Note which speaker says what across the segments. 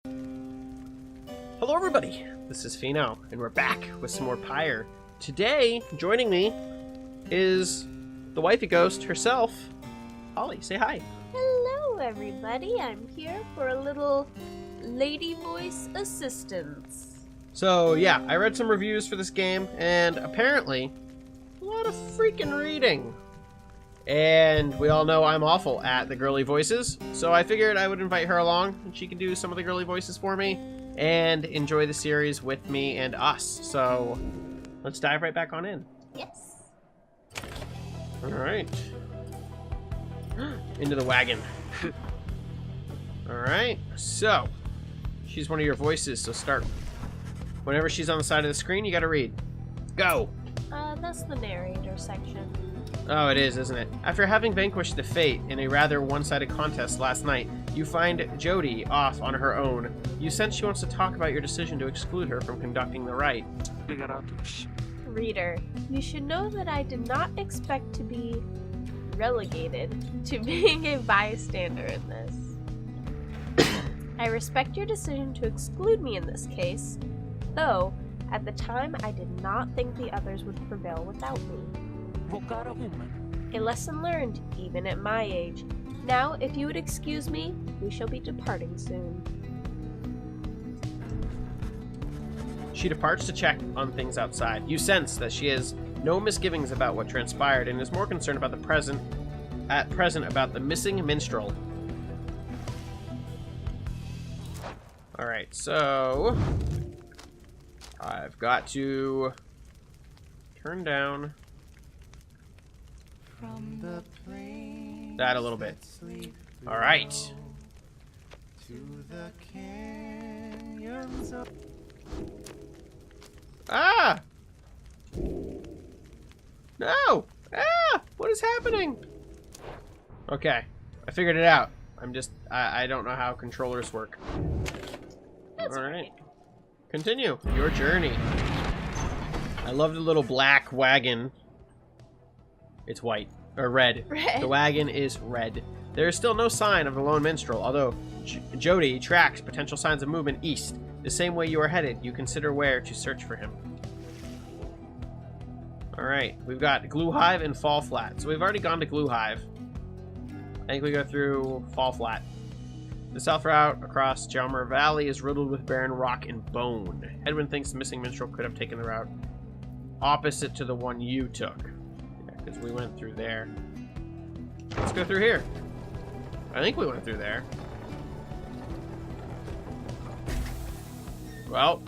Speaker 1: Hello everybody, this is Pheno, and we're back with some more Pyre. Today, joining me is the wifey ghost herself, Holly. Say hi.
Speaker 2: Hello everybody, I'm here for a little lady voice assistance.
Speaker 1: So yeah, I read some reviews for this game, and apparently, a lot of freaking reading. And we all know I'm awful at the girly voices, so I figured I would invite her along, and she can do some of the girly voices for me, and enjoy the series with me and us. So, let's dive right back on in.
Speaker 2: Yes.
Speaker 1: Alright. Into the wagon. Alright, so, she's one of your voices, so start. Whenever she's on the side of the screen, you gotta read. Go!
Speaker 2: That's the narrator section.
Speaker 1: Oh, it is, isn't it? After having vanquished the Fate in a rather one-sided contest last night, you find Jody off on her own. You sense she wants to talk about your decision to exclude her from conducting the rite.
Speaker 2: Reader, you should know that I did not expect to be relegated to being a bystander in this. I respect your decision to exclude me in this case, though, at the time I did not think the others would prevail without me. A lesson learned, even at my age. Now, if you would excuse me, we shall be departing soon.
Speaker 1: She departs to check on things outside. You sense that she has no misgivings about what transpired and is more concerned about the present about the missing minstrel. Alright, so I've got to turn down that a little bit. Alright. Ah! No! Ah! What is happening? Okay. I figured it out. I don't know how controllers work. Alright. Continue your journey. I love the little black wagon. It's white. Or red.
Speaker 2: Red.
Speaker 1: The wagon is red. There is still no sign of the lone minstrel, although Jody tracks potential signs of movement east. The same way you are headed, you consider where to search for him. Alright, we've got Glue Hive and Fall Flat. So we've already gone to Glue Hive. I think we go through Fall Flat. The south route across Jalmer Valley is riddled with barren rock and bone. Edwin thinks the missing minstrel could have taken the route opposite to the one you took. Because we went through there. Let's go through here. I think we went through there. Well,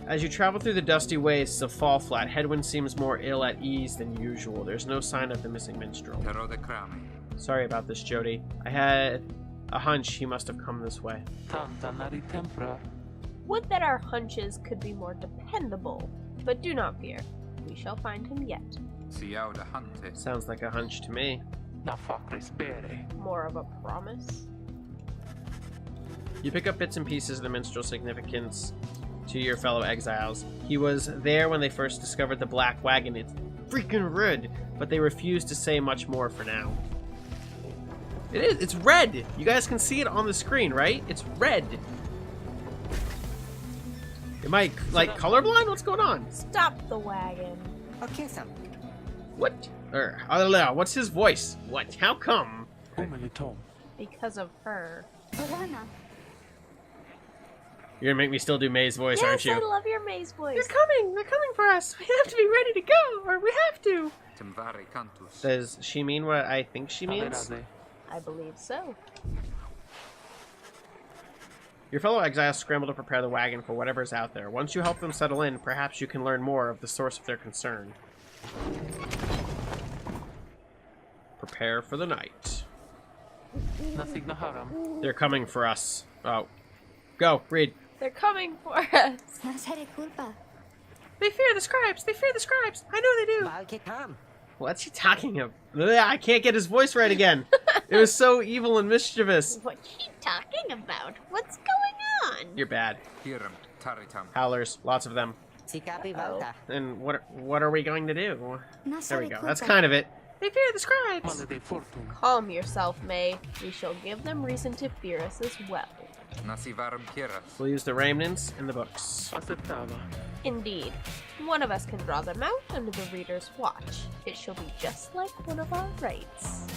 Speaker 1: as you travel through the dusty wastes of Fall Flat, Hedwin seems more ill at ease than usual. There's no sign of the missing minstrel. Sorry about this, Jody. I had a hunch he must have come this way.
Speaker 2: Would that our hunches could be more dependable, but do not fear. We shall find him yet.
Speaker 1: Sounds like a hunch to me.
Speaker 2: More of a promise?
Speaker 1: You pick up bits and pieces of the minstrel's significance to your fellow exiles. He was there when they first discovered the black wagon. It's freaking red, but they refused to say much more for now. It is. It's red. You guys can see it on the screen, right? It's red. Am I, like, colorblind? What's going on?
Speaker 2: Stop the wagon.
Speaker 3: Okay, Sam.
Speaker 1: What? I don't know. What's his voice? What? How come?
Speaker 2: Because of her.
Speaker 1: You're gonna make me still do May's voice, aren't you?
Speaker 2: Yes, I love your maze voice.
Speaker 1: They're coming! They're coming for us! We have to be ready to go! Or we have to! Does she mean what I think she means?
Speaker 2: I believe so.
Speaker 1: Your fellow exiles scramble to prepare the wagon for whatever's out there. Once you help them settle in, perhaps you can learn more of the source of their concern. Prepare for the night. They're coming for us. Oh. Go, read.
Speaker 2: They're coming for us.
Speaker 1: They fear the scribes! They fear the scribes! I know they do! What's he talking of? I can't get his voice right again. It was so evil and mischievous.
Speaker 2: What's he talking about? What's going on?
Speaker 1: You're bad. Howlers, lots of them.
Speaker 2: Oh.
Speaker 1: And what are we going to do? There we go. That's kind of it. They fear the scribes!
Speaker 2: Calm yourself, May. We shall give them reason to fear us as well.
Speaker 1: We'll use the remnants in the books.
Speaker 2: Indeed. One of us can draw them out under the reader's watch. It shall be just like one of our rights.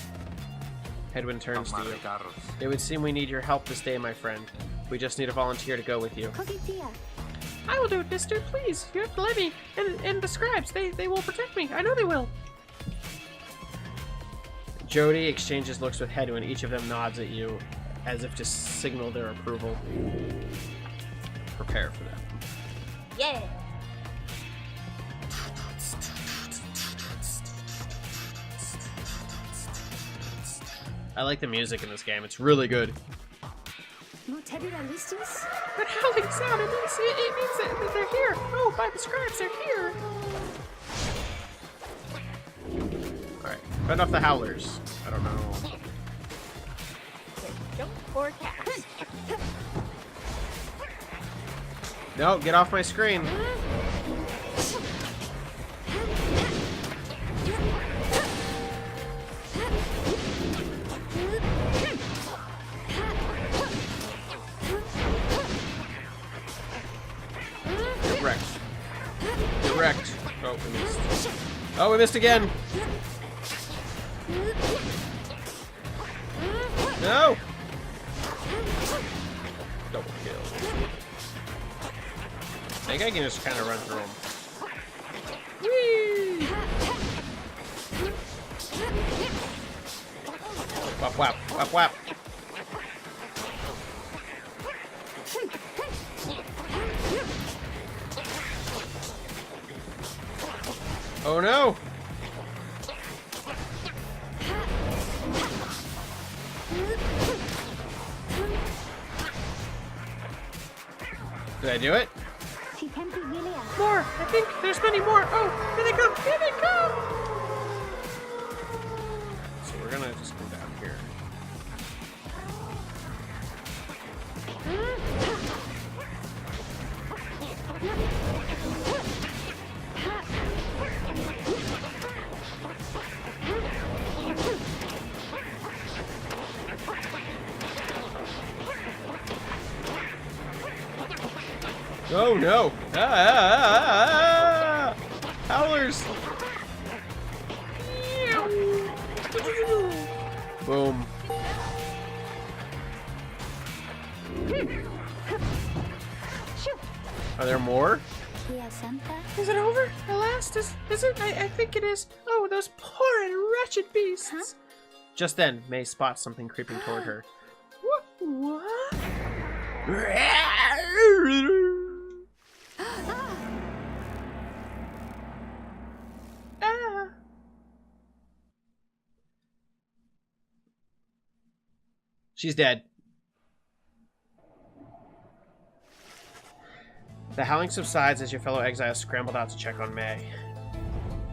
Speaker 1: Hedwyn turns to you. It would seem we need your help this day, my friend. We just need a volunteer to go with you. I will do it, mister. Please, you have to let me. And the scribes, they will protect me. I know they will. Jody exchanges looks with Hedwyn. Each of them nods at you as if to signal their approval. Prepare for them.
Speaker 2: Yeah!
Speaker 1: I like the music in this game. It's really good. That howling sound, it means that they're here. Oh, by the scribes, they're here. Alright, fend off the howlers. I don't know.
Speaker 2: Jump for cast.
Speaker 1: No, get off my screen. Get wrecked. Get wrecked. Oh, we missed. Oh, we missed again. No! Double kill. I think I can just kind of run through them. Whee! Whap whap, whap whap. Oh no! Did I do it? More! I think there's many more! Oh! Here they come! Here they come! So we're gonna just go down here. Oh no! Howlers! Boom. Are there more? Is it over? At last? Is it? I think it is. Oh, those poor and wretched beasts. Huh? Just then, May spots something creeping toward her. What? She's dead. The howling subsides as your fellow exiles scrambled out to check on May.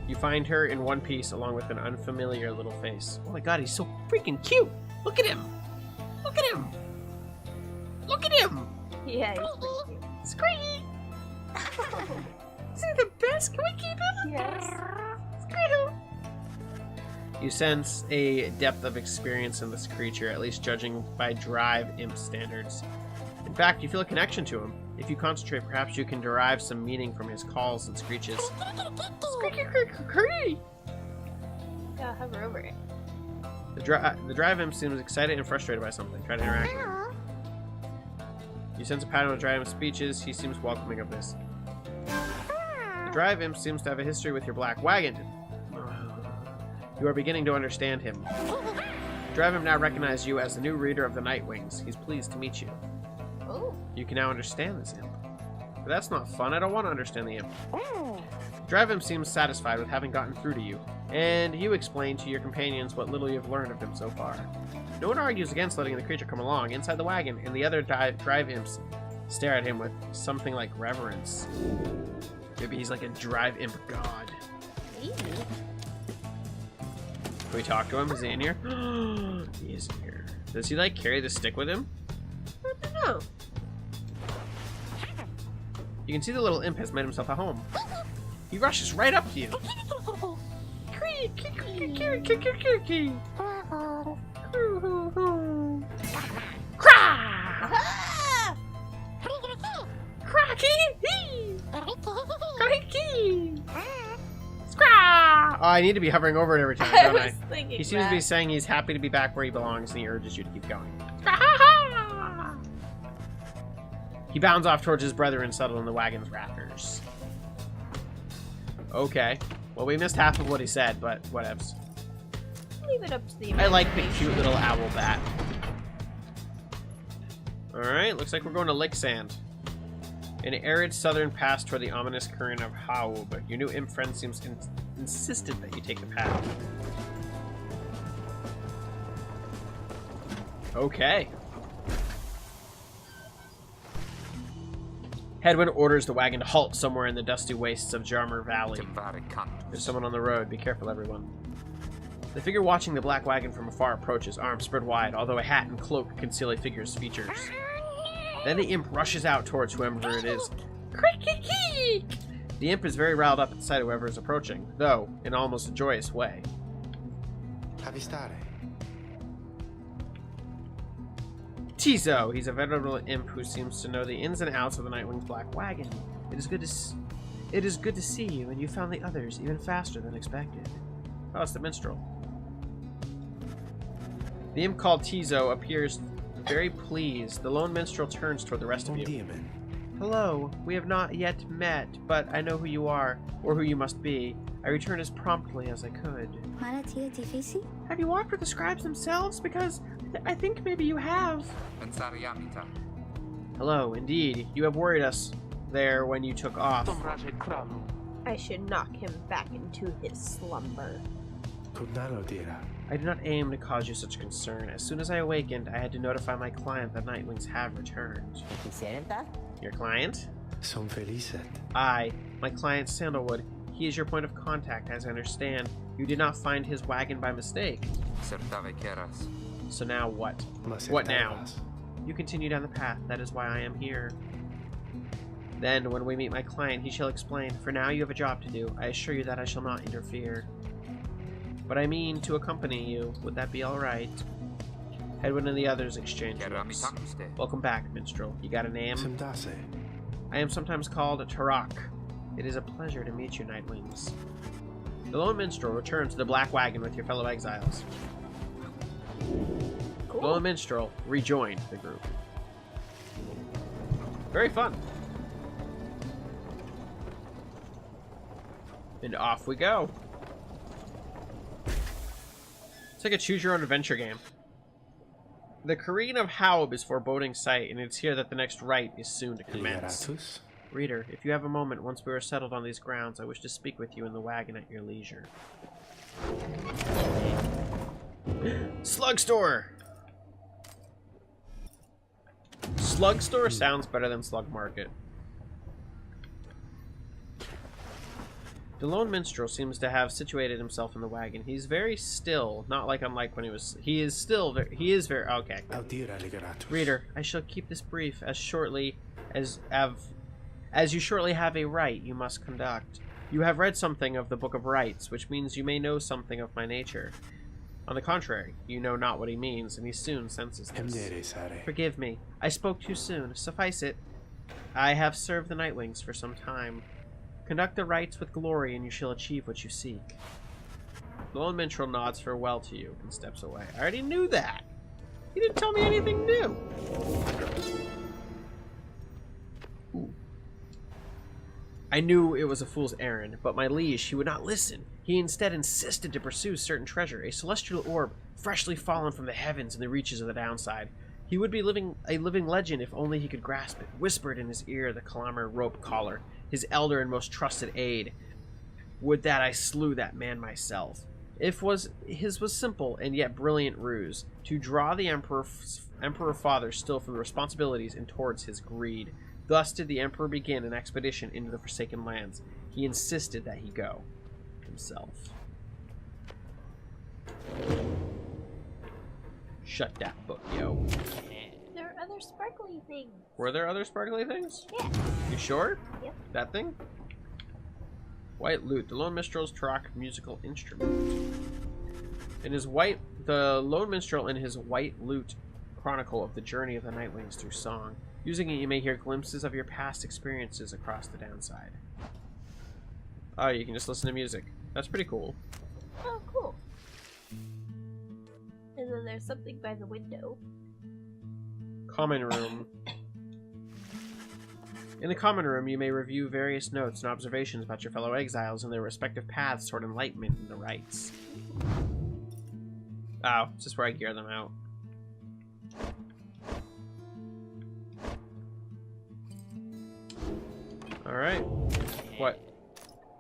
Speaker 1: You find her in one piece along with an unfamiliar little face. Oh my god, he's so freaking cute! Look at him! Look at him! Look at him!
Speaker 2: Yeah, he's pretty cute.
Speaker 1: Squeaky! Is he the best? Can we keep him?
Speaker 2: Yes.
Speaker 1: Squeaky! You sense a depth of experience in this creature, at least judging by Drive Imp standards. In fact, you feel a connection to him. If you concentrate, perhaps you can derive some meaning from his calls and screeches.
Speaker 2: Yeah, hover over it.
Speaker 1: The Drive Imp seems excited and frustrated by something. Try to interact with him. You sense a pattern of Drive Imp's speeches. He seems welcoming of this. The Drive Imp seems to have a history with your black wagon. You are beginning to understand him. Drive Imp now recognizes you as the new reader of the Nightwings. He's pleased to meet you.
Speaker 2: Oh.
Speaker 1: You can now understand this imp. But that's not fun. I don't want to understand the imp. Drive Imp seems satisfied with having gotten through to you, and you explain to your companions what little you've learned of him so far. No one argues against letting the creature come along inside the wagon, and the other Drive Imps stare at him with something like reverence. Maybe he's like a Drive Imp god.
Speaker 2: Maybe.
Speaker 1: Can we talk to him? Is he in here? He is in here. Does he like carry the stick with him?
Speaker 2: I don't know.
Speaker 1: You can see the little imp has made himself a home. He rushes right up to you. Oh, I need to be hovering over it every time, don't I?
Speaker 2: Thinking
Speaker 1: He seems to be saying he's happy to be back where he belongs, and he urges you to keep going. He bounds off towards his brethren settled in the wagon's rafters. Okay. Well, we missed half of what he said, but whatevs.
Speaker 2: Leave it up to the
Speaker 1: I like the cute little owl bat. Alright, looks like we're going to Lick Sand. An arid southern pass toward the ominous current of Haub. Your new imp friend seems insistent that you take the path. Okay. Headwind orders the wagon to halt somewhere in the dusty wastes of Jarmer Valley. There's someone on the road. Be careful, everyone. The figure watching the black wagon from afar approaches, arms spread wide, although a hat and cloak conceal a figure's features. Then the imp rushes out towards whoever it is. The imp is very riled up at the sight of whoever is approaching, though in almost a joyous way. Tizo! He's a venerable imp who seems to know the ins and outs of the Nightwing's black wagon. It is good to see you, and you found the others even faster than expected. Oh, it's the Minstrel. The imp called Tizo appears very pleased. The lone Minstrel turns toward the rest of you. Hello, we have not yet met, but I know who you are, or who you must be. I returned as promptly as I could. Have you walked with the scribes themselves? Because I think maybe you have. Hello, indeed. You have worried us there when you took off.
Speaker 2: I should knock him back into his slumber.
Speaker 1: I did not aim to cause you such concern. As soon as I awakened, I had to notify my client that Nightwings have returned. Your client? My client Sandalwood. He is your point of contact, as I understand. You did not find his wagon by mistake. So now what? What now? You continue down the path. That is why I am here. Then, when we meet my client, he shall explain. For now, you have a job to do. I assure you that I shall not interfere. But I mean to accompany you. Would that be alright? Headwind and the others exchange looks. Welcome back, Minstrel. You got a name? I am sometimes called Tarak. It is a pleasure to meet you, Nightwings. The lone Minstrel returns to the black wagon with your fellow exiles.
Speaker 2: Cool.
Speaker 1: The lone Minstrel rejoined the group. Very fun. And off we go. It's like a choose-your-own-adventure game. The Careen of Haub is foreboding sight, and it's here that the next rite is soon to commence. Reader, if you have a moment once we are settled on these grounds, I wish to speak with you in the wagon at your leisure. Slug Store! Slug Store sounds better than Slug Market. The lone Minstrel seems to have situated himself in the wagon. He's very still, not like unlike when he was... He is very... Okay. Reader, I shall keep this brief as shortly as you shortly have a rite you must conduct. You have read something of the Book of Rites, which means you may know something of my nature. On the contrary, you know not what he means, and he soon senses this. Forgive me, I spoke too soon. Suffice it, I have served the Nightwings for some time. Conduct the rites with glory, and you shall achieve what you seek. The lone Minstrel nods farewell to you and steps away. I already knew that! He didn't tell me anything new! Ooh. I knew it was a fool's errand, but my liege, he would not listen. He instead insisted to pursue certain treasure, a celestial orb freshly fallen from the heavens in the reaches of the downside. He would be a living legend if only he could grasp it. Whispered in his ear the Kalamer rope collar, his elder and most trusted aide. Would that I slew that man myself. His was simple and yet brilliant ruse, to draw the Emperor Father still from the responsibilities and towards his greed. Thus did the Emperor begin an expedition into the Forsaken Lands. He insisted that he go himself. Shut that book, yo.
Speaker 2: There are other sparkly things.
Speaker 1: Were there other sparkly things?
Speaker 2: Yeah.
Speaker 1: You sure?
Speaker 2: Yep.
Speaker 1: That thing? White lute. The lone minstrel's Turok musical instrument. The lone minstrel in his white lute chronicle of the journey of the Nightwings through song. Using it, you may hear glimpses of your past experiences across the downside. Oh, you can just listen to music. That's pretty cool.
Speaker 2: Oh, cool. And then there's something by the window.
Speaker 1: Common room. In the common room, you may review various notes and observations about your fellow exiles and their respective paths toward enlightenment and the rites. Oh, it's just where I gear them out. Alright. What?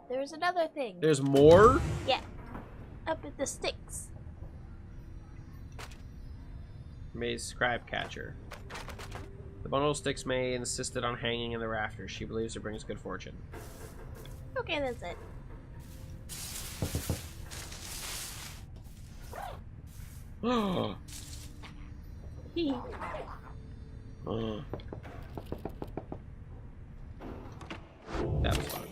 Speaker 2: There's another thing.
Speaker 1: There's more?
Speaker 2: Yeah. Up at the sticks.
Speaker 1: May's scribe catcher. The bundle of sticks May insisted on hanging in the rafters. She believes it brings good fortune.
Speaker 2: Okay, that's it.
Speaker 1: Oh. That was fun.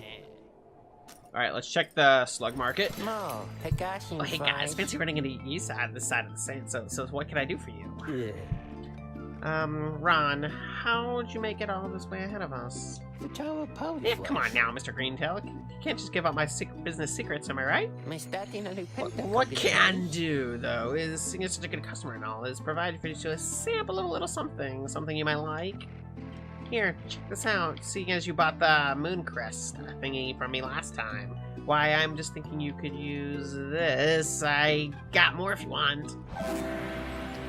Speaker 1: Alright, let's check the slug market. Oh, hey guys, fancy running into you side this side of the sand, so what can I do for you?
Speaker 3: Yeah.
Speaker 1: Ron, how'd you make it all this way ahead of us? Yeah, come on now, Mr. Greentail. You can't just give up my business secrets, am I right? What can do, though, is, seeing you're such a good customer and all, is provide for you to sample of a little something you might like. Here, check this out, seeing as you bought the moon crest thingy from me last time. Why, I'm just thinking you could use this. I got more if you want.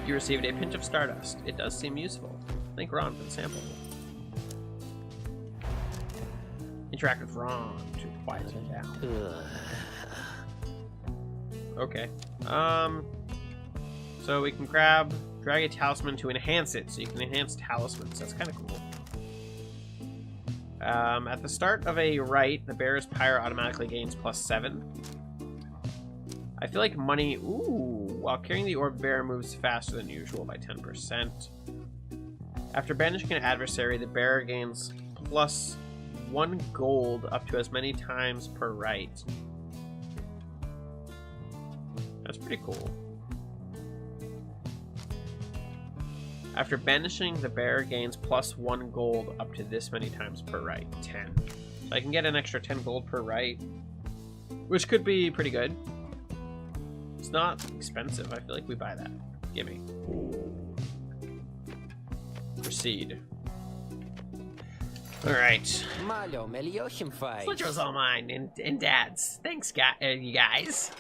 Speaker 1: You received a pinch of stardust. It does seem useful. Thank Ron for the sample. Interact with Ron to quiet him down. Okay. So we can drag a talisman to enhance it, so you can enhance talismans. That's kind of cool. At the start of a rite, the bearer's Pyre automatically gains +7. I feel like money... Ooh! While carrying the orb, bearer moves faster than usual by 10%. After banishing an adversary, the bearer gains +1 gold up to as many times per rite. That's pretty cool. After banishing, the bearer gains +1 gold up to this many times per rite. 10. So I can get an extra 10 gold per rite, which could be pretty good. It's not expensive. I feel like we buy that. Gimme. Proceed. Alright. Slitro's all mine and Dad's. Thanks, you guys.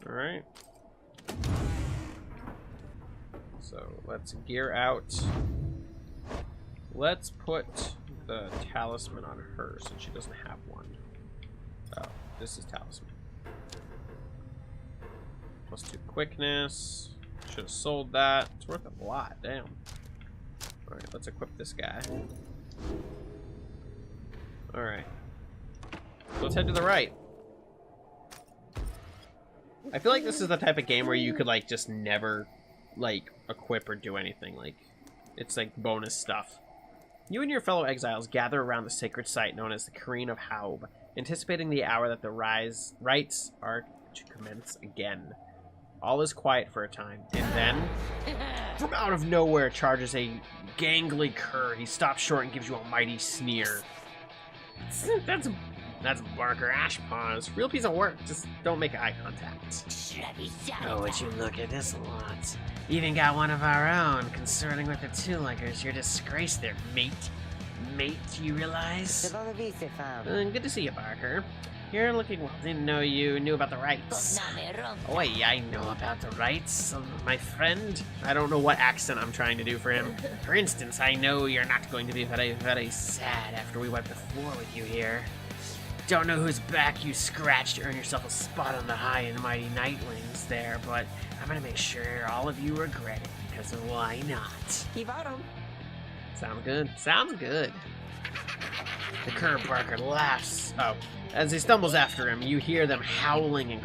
Speaker 1: Alright. So let's gear out. Let's put the talisman on her since she doesn't have one. Oh, this is talisman. +2 quickness. Should have sold that. It's worth a lot, damn. Alright, let's equip this guy. Alright. So let's head to the right. I feel like this is the type of game where you could like just never like equip or do anything. Like it's like bonus stuff. You and your fellow exiles gather around the sacred site known as the Careen of Haub, anticipating the hour that the rites are to commence again. All is quiet for a time, and then, from out of nowhere charges a gangly cur. He stops short and gives you a mighty sneer. That's Barker Ashpaws. Real piece of work. Just don't make eye contact. Oh, would you look at this lot? Even got one of our own, consorting with the two-leggers. You're a disgrace there, mate. Mate, you realize? Good to see you, Barker. You're looking well. Didn't know you knew about the rites. Oh, yeah, I know about the rites, my friend. I don't know what accent I'm trying to do for him. For instance, I know you're not going to be very, very sad after we wipe the floor with you here. Don't know whose back you scratched to earn yourself a spot on the high and mighty Nightwings there, but I'm gonna make sure all of you regret it, because why not? Sounds good. Sounds good. The cur Barker laughs. Oh. As he stumbles after him, you hear them howling and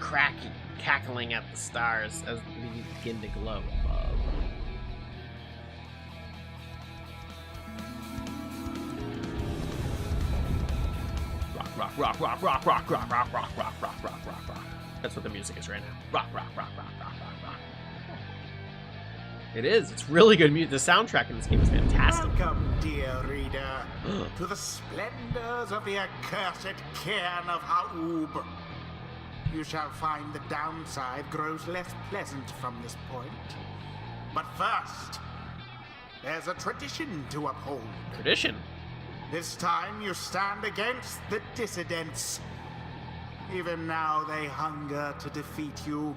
Speaker 1: cackling at the stars as they begin to glow above. Rock, rock, rock, rock, rock, rock, rock, rock, rock, rock, rock, rock, rock, rock. That's what the music is right now. Rock, rock, rock, rock, rock, rock, rock. It is. It's really good music. The soundtrack in this game is fantastic.
Speaker 3: Welcome, dear reader, to the splendors of the accursed cairn of Haub. You shall find the downside grows less pleasant from this point. But first, there's a tradition to uphold.
Speaker 1: Tradition?
Speaker 3: This time you stand against the dissidents. Even now they hunger to defeat you.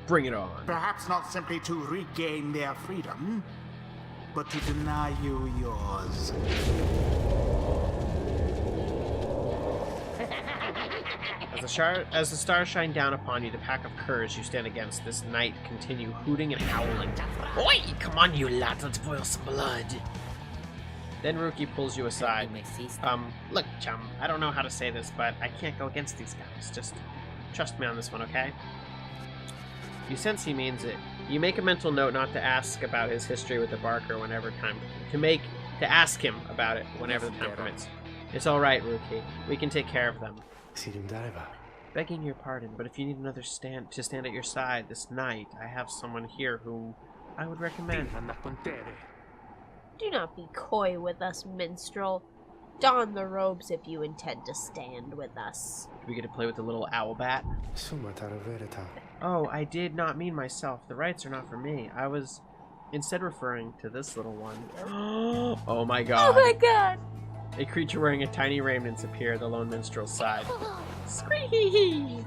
Speaker 1: Bring it on.
Speaker 3: Perhaps not simply to regain their freedom, but to deny you yours.
Speaker 1: As the stars shine down upon you, the pack of curs you stand against this night continue hooting and howling. Oi! Come on, you lads, let's boil some blood. Then Rookie pulls you aside. Look, chum, I don't know how to say this, but I can't go against these guys. Just trust me on this one, okay? You sense he means it. You make a mental note not to ask about his history with the Barker whenever time... To ask him about it whenever the time permits. It's alright, Rookie. We can take care of them. Begging your pardon, but if you need another stand at your side this night, I have someone here whom I would recommend.
Speaker 2: Do not be coy with us, minstrel. Don the robes if you intend to stand with us.
Speaker 1: Do we get to play with the little owl bat? Oh, I did not mean myself. The rights are not for me. I was instead referring to this little one. Oh my god.
Speaker 2: Oh my god!
Speaker 1: A creature wearing a tiny raiment appears at the lone minstrel's side. Screech!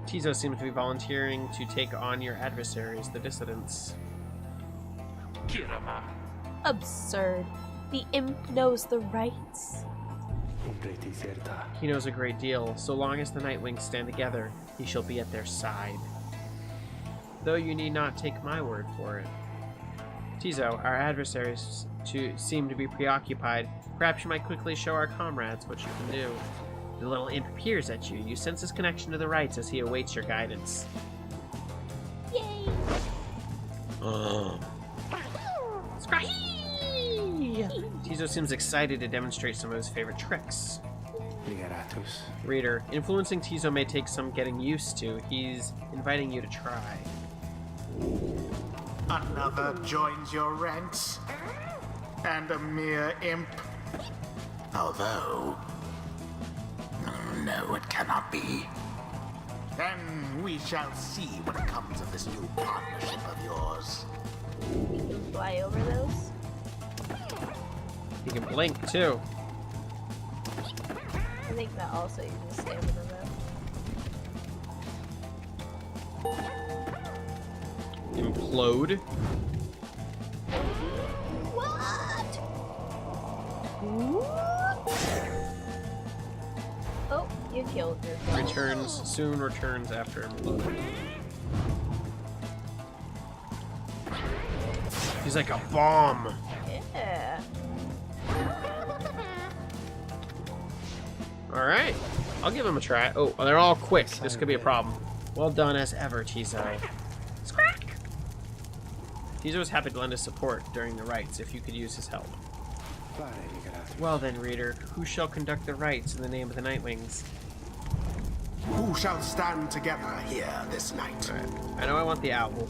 Speaker 1: Tizo seems to be volunteering to take on your adversaries, the dissidents.
Speaker 2: Absurd. The imp knows the rights.
Speaker 1: He knows a great deal. So long as the Nightwings stand together, he shall be at their side. Though you need not take my word for it. Tizo, our adversaries seem to be preoccupied. Perhaps you might quickly show our comrades what you can do. The little imp peers at you. You sense his connection to the rights as he awaits your guidance.
Speaker 2: Yay!
Speaker 1: Tizo seems excited to demonstrate some of his favorite tricks. Reader, influencing Tizo may take some getting used to. He's inviting you to try.
Speaker 3: Another joins your ranks, and a mere imp. Although, no, it cannot be. Then we shall see what comes of this new partnership of yours.
Speaker 2: You can fly over those.
Speaker 1: You can blink too.
Speaker 2: I think that also uses stamina though.
Speaker 1: Implode.
Speaker 2: What? Oh, you killed your friend.
Speaker 1: Soon returns after implode. He's like a bomb.
Speaker 2: Yeah.
Speaker 1: Alright. I'll give him a try. Oh, they're all quick. This could be a problem. Well done as ever, Tizo. Scrack! Tizo was happy to lend his support during the rites if you could use his help. Well then, reader, who shall conduct the rites in the name of the Nightwings?
Speaker 3: Who shall stand together here this night?
Speaker 1: Alright. I know I want the owl.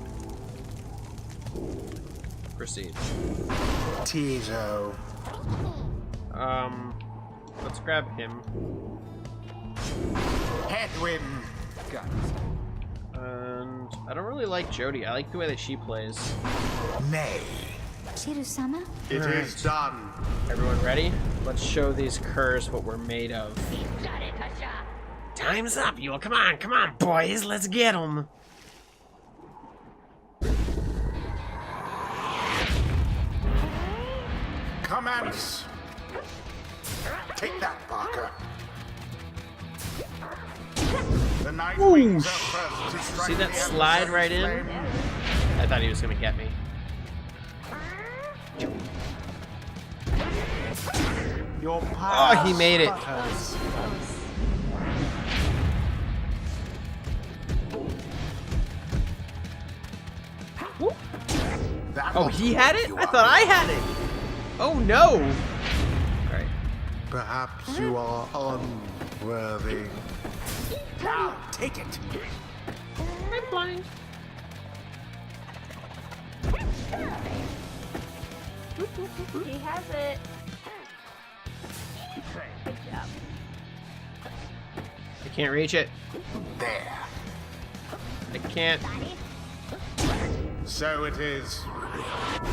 Speaker 1: Proceed.
Speaker 3: Tizo.
Speaker 1: Let's grab him.
Speaker 3: Headwind.
Speaker 1: Got it. And I don't really like Jody. I like the way that she plays.
Speaker 3: Nay.
Speaker 4: Shiru-sama?
Speaker 3: It is done.
Speaker 1: Everyone ready? Let's show these curs what we're made of. Time's up, you all. Come on, boys. Let's get them.
Speaker 3: Commence. Take that, Barker. The Nightwings are first to strike.
Speaker 1: See that
Speaker 3: the
Speaker 1: slide
Speaker 3: adversary's
Speaker 1: right in?
Speaker 3: flame.
Speaker 1: I thought he was gonna get me.
Speaker 3: Your
Speaker 1: Oh,
Speaker 3: path
Speaker 1: he made it.
Speaker 3: sputters. That
Speaker 1: Oh,
Speaker 3: will
Speaker 1: he had it?
Speaker 3: you
Speaker 1: I
Speaker 3: are.
Speaker 1: thought I had it. Oh no. Alright.
Speaker 3: Perhaps you are worthy. Now, take it.
Speaker 1: I'm flying.
Speaker 2: He has it. Good job.
Speaker 1: I can't reach it.
Speaker 3: There.
Speaker 1: I can't.
Speaker 3: So it is.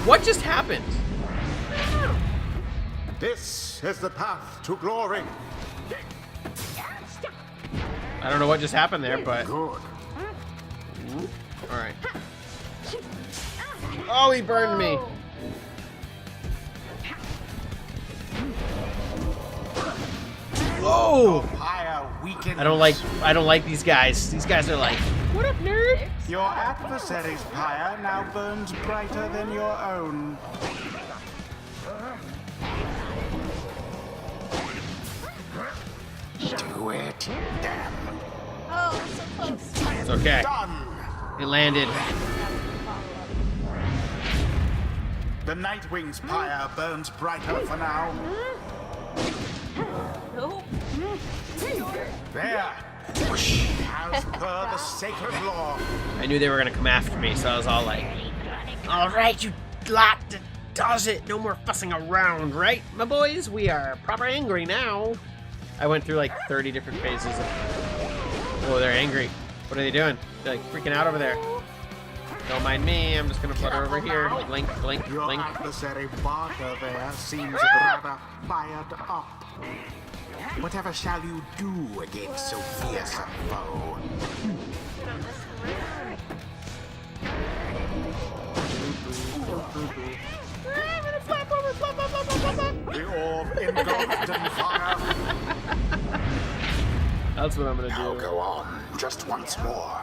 Speaker 1: What just happened?
Speaker 3: This is the path to glory.
Speaker 1: I don't know what just happened there, but...
Speaker 3: Good.
Speaker 1: Alright. Oh, he burned me. Whoa!
Speaker 3: Pyre weakens.
Speaker 1: I don't like these guys. These guys are like, what up, nerd?
Speaker 3: Your adversary's pyre now burns brighter than your own. Do it. Damn.
Speaker 2: Oh, so close.
Speaker 1: It's okay.
Speaker 3: Done.
Speaker 1: It landed.
Speaker 3: The Nightwing's pyre burns brighter for now.
Speaker 2: Nope.
Speaker 3: There. As per the sacred law.
Speaker 1: I knew they were gonna come after me, so I was all like, all right, you lot that does it. No more fussing around, right, my boys? We are proper angry now. I went through like 30 different phases of... Oh, they're angry. What are they doing? They're like freaking out over there. Don't mind me, I'm just gonna flutter over here. Like blink, blink,
Speaker 3: Your
Speaker 1: blink.
Speaker 3: adversary Barter there seems rather fired up. Whatever shall you do against so fierce a foe? The orb engulfed in fire.
Speaker 1: That's what I'm gonna
Speaker 3: Now
Speaker 1: do.
Speaker 3: go on, just once more.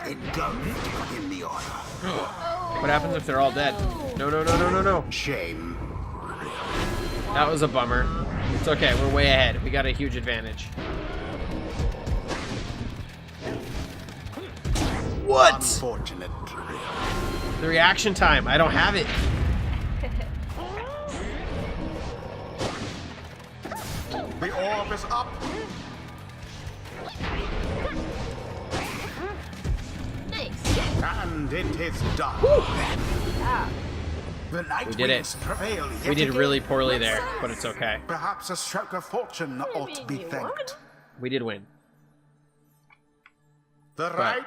Speaker 3: Engulfed in the order.
Speaker 1: What happens if they're all dead? No, no, no, no, no, no.
Speaker 3: Shame.
Speaker 1: That was a bummer. It's okay, we're way ahead. We got a huge advantage. What?
Speaker 3: Unfortunate.
Speaker 1: The reaction time. I don't have it.
Speaker 3: The orb is up.
Speaker 2: Nice.
Speaker 3: And it is done.
Speaker 2: Yeah.
Speaker 3: The Night
Speaker 1: We did it.
Speaker 3: Wings prevail yet
Speaker 1: We did
Speaker 3: again.
Speaker 1: really poorly there, but it's okay.
Speaker 3: Perhaps a stroke of fortune ought to be
Speaker 2: you
Speaker 3: thanked.
Speaker 1: We did win.
Speaker 3: The right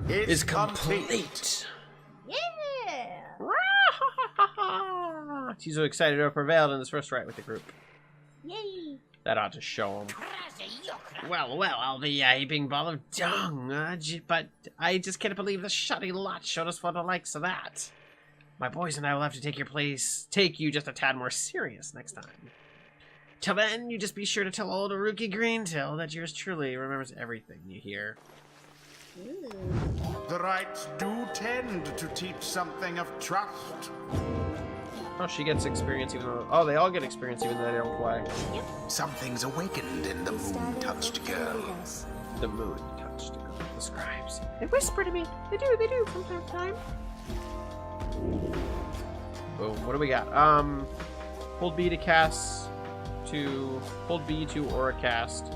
Speaker 1: Is
Speaker 3: is complete.
Speaker 1: complete.
Speaker 2: Yeah.
Speaker 1: Tizo excited to have prevailed in this first right with the group.
Speaker 2: Yay.
Speaker 1: That ought to show him. Well, well, I'll be a heaping ball of dung, but I just can't believe the shoddy lot showed us for the likes of that. My boys and I will have to take you just a tad more serious next time. Till then, you just be sure to tell old Rookie Greentail that yours truly remembers everything you hear.
Speaker 3: The rights do tend to teach something of trust.
Speaker 1: Oh, she gets experience even though... Oh, they all get experience even though they don't play.
Speaker 3: Something's awakened in the moon-touched girl.
Speaker 1: The moon touched the scribes. They whisper to me. They do from time to time. Boom. What do we got? Hold B to cast hold B to aura cast.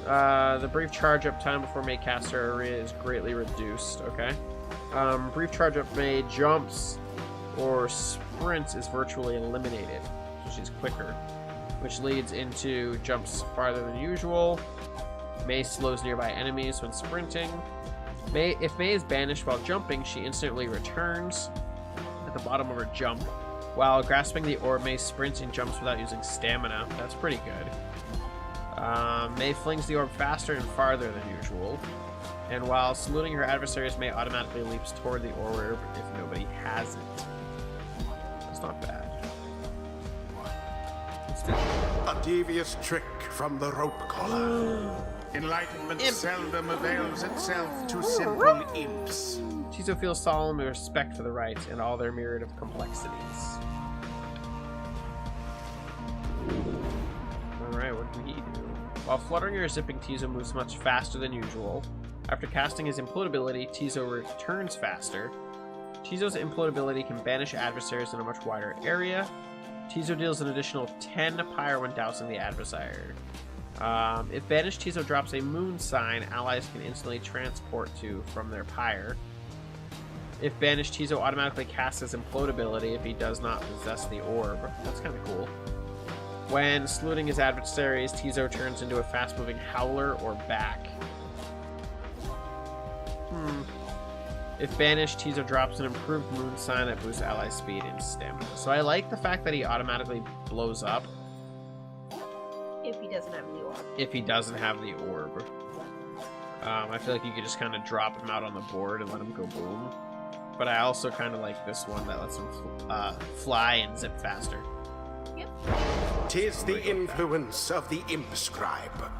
Speaker 1: The brief charge up time before May caster is greatly reduced. Okay. Brief charge up May jumps or sprints is virtually eliminated, so she's quicker, which leads into jumps farther than usual. May slows nearby enemies when sprinting. If May is banished while jumping, she instantly returns at the bottom of her jump. While grasping the orb, May sprints and jumps without using stamina. That's pretty good. May flings the orb faster and farther than usual. And while saluting her adversaries, May automatically leaps toward the orb if nobody has it. That's not bad. Let's do it.
Speaker 3: A devious trick from the rope collar. Enlightenment
Speaker 1: Imp.
Speaker 3: seldom avails itself to simple imps.
Speaker 1: Tizo feels solemn respect for the rites and all their myriad of complexities. Alright, what do we do? While fluttering or zipping, Tizo moves much faster than usual. After casting his implode ability, Tizo returns faster. Tizo's implode ability can banish adversaries in a much wider area. Tizo deals an additional 10 Pyre when dousing the adversary. If banished, Tizo drops a moon sign allies can instantly transport to from their Pyre. If banished, Tizo automatically casts his Implode ability if he does not possess the orb. That's kind of cool. When saluting his adversaries, Tizo turns into a fast-moving howler or back. If banished, Tizo drops an improved moon sign that boosts ally speed and stamina. So I like the fact that he automatically blows up.
Speaker 2: If he doesn't have the orb.
Speaker 1: If he doesn't have the orb. I feel like you could just kind of drop him out on the board and let him go boom. But I also kind of like this one that lets him fly and zip faster.
Speaker 2: Yep.
Speaker 4: 'Tis the influence of the Imp Scribe.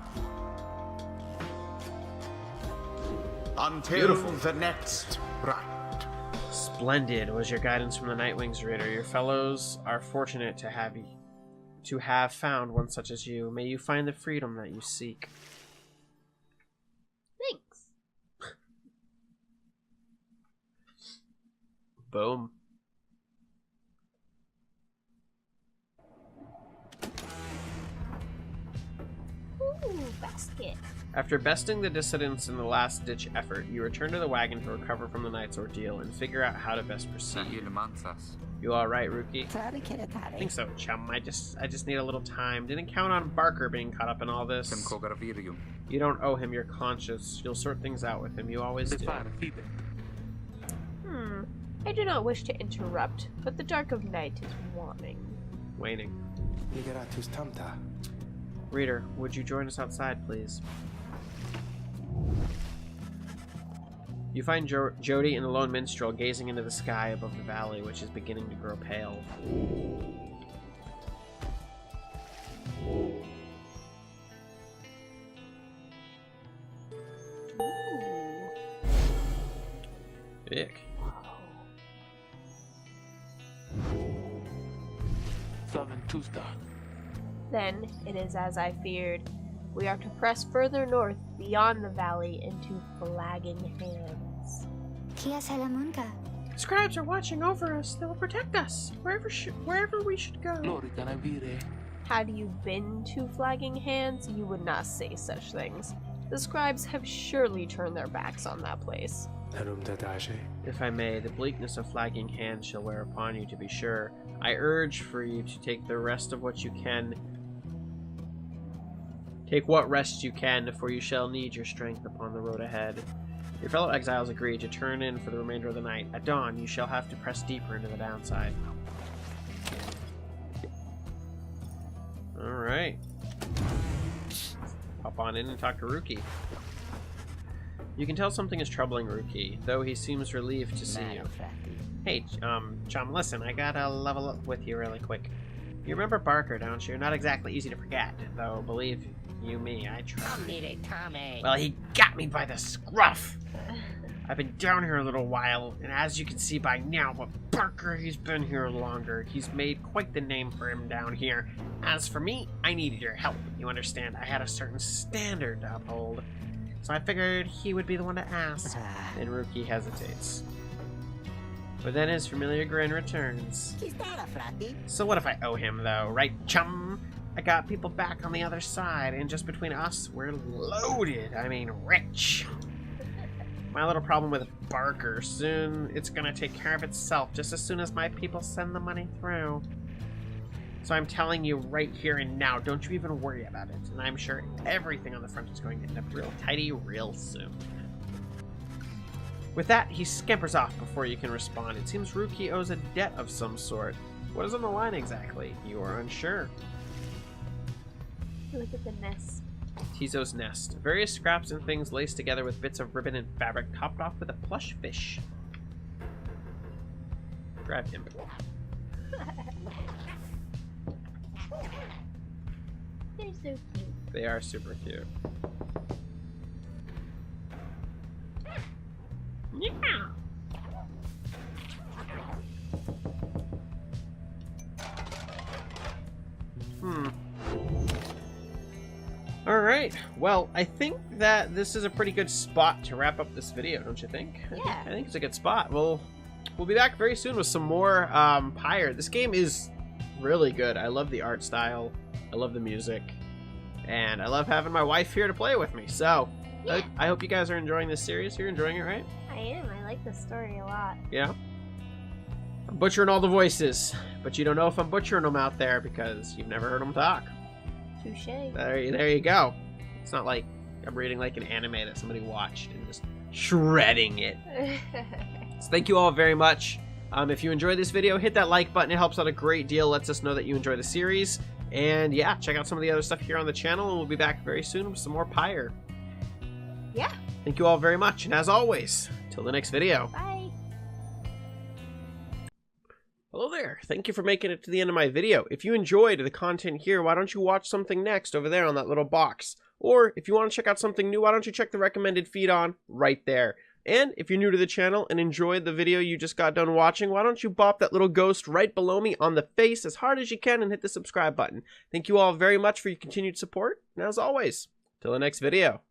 Speaker 3: Until
Speaker 1: Beautiful.
Speaker 3: the next rite.
Speaker 1: Splendid was your guidance from the Nightwings, Raider. Your fellows are fortunate to have found one such as you. May you find the freedom that you seek.
Speaker 2: Thanks.
Speaker 1: Boom.
Speaker 2: Ooh, basket.
Speaker 1: After besting the dissidents in the last-ditch effort, you return to the wagon to recover from the night's ordeal and figure out how to best proceed. You all right, Rookie? I think so, chum. I just need a little time. Didn't count on Barker being caught up in all this. You don't owe him your conscience. You'll sort things out with him. You always do.
Speaker 2: I do not wish to interrupt, but the dark of night is waning.
Speaker 1: Reader, would you join us outside, please? You find Jody and the lone minstrel gazing into the sky above the valley, which is beginning to grow pale. Ick.
Speaker 2: Then, it is as I feared. We are to press further north beyond the valley into flagging hands.
Speaker 1: Scribes are watching over us. They will protect us wherever we should go.
Speaker 2: Had you been to flagging hands, you would not say such things. The scribes have surely turned their backs on that place.
Speaker 1: If I may, the bleakness of flagging hands shall wear upon you, to be sure. I urge for you to take the rest of what you can. Take what rest you can, for you shall need your strength upon the road ahead. Your fellow exiles agree to turn in for the remainder of the night. At dawn, you shall have to press deeper into the downside. Alright. Hop on in and talk to Rookie. You can tell something is troubling Rookie, though he seems relieved to see you. Hey, chum, listen, I gotta level up with you really quick. You remember Barker, don't you? Not exactly easy to forget, though believe you me, I tried. Well, he got me by the scruff! I've been down here a little while, and as you can see by now, but Barker, he's been here longer. He's made quite the name for him down here. As for me, I needed your help. You understand, I had a certain standard to uphold. So I figured he would be the one to ask. And Rookie hesitates. But then his familiar grin returns. So what if I owe him, though, right, chum? I got people back on the other side, and just between us, we're loaded. I mean, rich. My little problem with Barker, soon it's gonna take care of itself just as soon as my people send the money through. So I'm telling you right here and now, don't you even worry about it. And I'm sure everything on the front is going to end up real tidy real soon. With that, he scampers off before you can respond. It seems Rookie owes a debt of some sort. What is on the line exactly? You are unsure.
Speaker 2: Look at the nest.
Speaker 1: Tizo's nest. Various scraps and things laced together with bits of ribbon and fabric, topped off with a plush fish. Grab him.
Speaker 2: They're so cute.
Speaker 1: They are super cute. Yeah. Alright, well, I think that this is a pretty good spot to wrap up this video, don't you think?
Speaker 2: Yeah.
Speaker 1: I think it's a good spot. We'll be back very soon with some more Pyre. This game is really good. I love the art style. I love the music. And I love having my wife here to play with me. So,
Speaker 2: Yeah.
Speaker 1: I hope you guys are enjoying this series. You're enjoying it, right?
Speaker 2: I am. I like this story a lot.
Speaker 1: Yeah. I'm butchering all the voices, but you don't know if I'm butchering them out there because you've never heard them talk.
Speaker 2: Touche.
Speaker 1: There you go. It's not like I'm reading like an anime that somebody watched and just shredding it. So thank you all very much. If you enjoyed this video, hit that like button. It helps out a great deal. Lets us know that you enjoy the series. And yeah, check out some of the other stuff here on the channel, and we'll be back very soon with some more Pyre.
Speaker 2: Yeah.
Speaker 1: Thank you all very much, and as always, till the next video.
Speaker 2: Bye.
Speaker 1: Hello there. Thank you for making it to the end of my video. If you enjoyed the content here, why don't you watch something next over there on that little box? Or if you want to check out something new, why don't you check the recommended feed on right there? And if you're new to the channel and enjoyed the video you just got done watching, why don't you bop that little ghost right below me on the face as hard as you can and hit the subscribe button. Thank you all very much for your continued support. And as always, till the next video.